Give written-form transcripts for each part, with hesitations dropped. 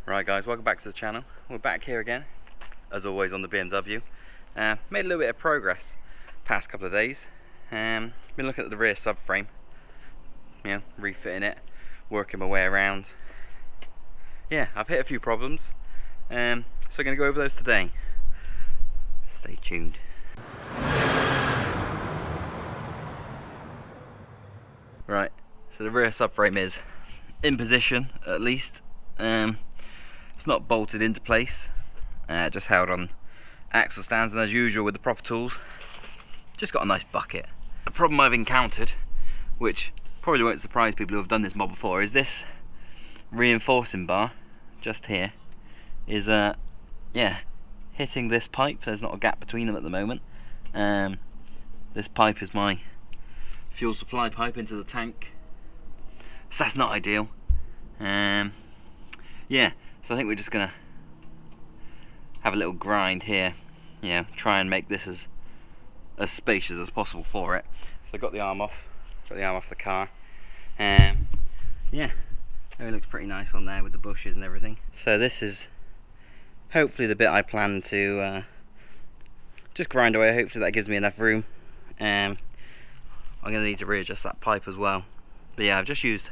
Right guys, welcome back to the channel. We're back here again, as always on the BMW. Made a little bit of progress past couple of days. Been looking at the rear subframe, refitting it, working my way around. Yeah, I've hit a few problems, so I'm going to go over those today. Stay tuned. Right, so the rear subframe is in position, at least. It's not bolted into place, just held on axle stands, and as usual with the proper tools, just got a nice bucket. The problem I've encountered, which probably won't surprise people who have done this mod before, is this reinforcing bar just here is hitting this pipe. There's not a gap between them at the moment. This pipe is my fuel supply pipe into the tank, so that's not ideal. So I think we're just gonna have a little grind here, try and make this as spacious as possible for it. So I got the arm off the car. Everything looks pretty nice on there with the bushes and everything. So this is hopefully the bit I plan to just grind away. Hopefully that gives me enough room. I'm gonna need to readjust that pipe as well. But yeah, I've just used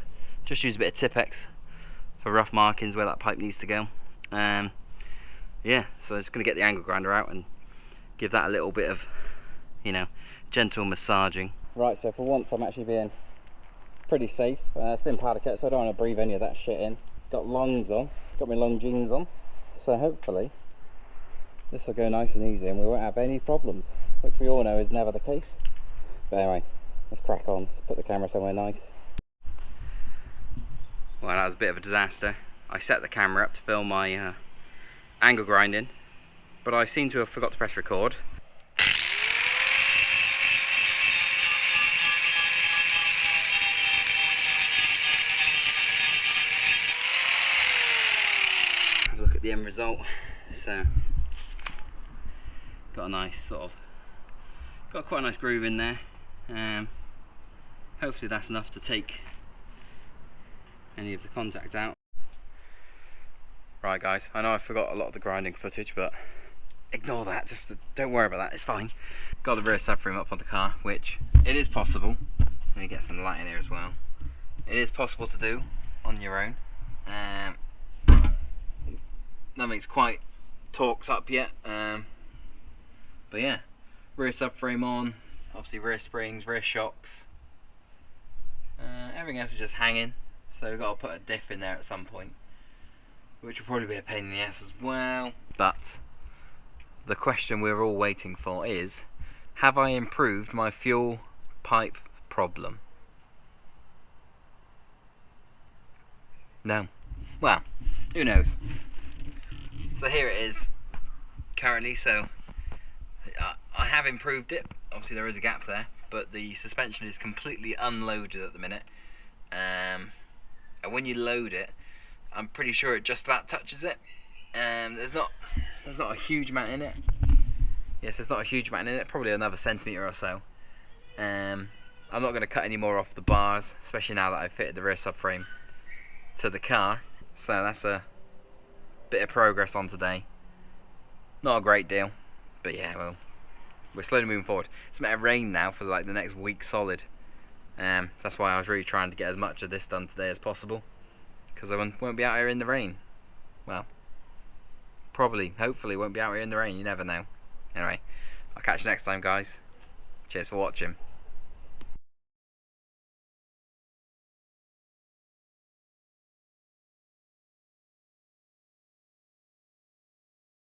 a bit of Tipex for rough markings where that pipe needs to go. So I'm just going to get the angle grinder out and give that a little bit of, gentle massaging. Right, so for once I'm actually being pretty safe. It's been powder kit, so I don't want to breathe any of that shit in. Got longs on, got my long jeans on, so hopefully this will go nice and easy and we won't have any problems, which we all know is never the case. But anyway, let's crack on, put the camera somewhere nice. Well, that was a bit of a disaster. I set the camera up to film my angle grinding, but I seem to have forgot to press record. Have a look at the end result. So, got quite a nice groove in there. Hopefully that's enough to take any of the contact out. Right guys, I know I forgot a lot of the grinding footage, but ignore that, just don't worry about that, it's fine. Got the rear subframe up on the car, which it is possible. Let me get some light in here as well. It is possible to do on your own. Nothing's quite torqued up yet, but yeah, rear subframe on, obviously rear springs, rear shocks. Everything else is just hanging. So we've got to put a diff in there at some point, which will probably be a pain in the ass as well. But the question we're all waiting for is, have I improved my fuel pipe problem? No. Well, who knows? So here it is currently. So I have improved it. Obviously there is a gap there, but the suspension is completely unloaded at the minute. And when you load it, I'm pretty sure it just about touches it. There's not a huge amount in it. Yes, there's not a huge amount in it, probably another centimetre or so. I'm not going to cut any more off the bars, especially now that I've fitted the rear subframe to the car. So that's a bit of progress on today. Not a great deal, but yeah, well, we're slowly moving forward. It's meant to rain now for like the next week solid. That's why I was really trying to get as much of this done today as possible, because I won't be out here in the rain. Well, hopefully won't be out here in the rain, you never know. Anyway, I'll catch you next time guys. Cheers for watching.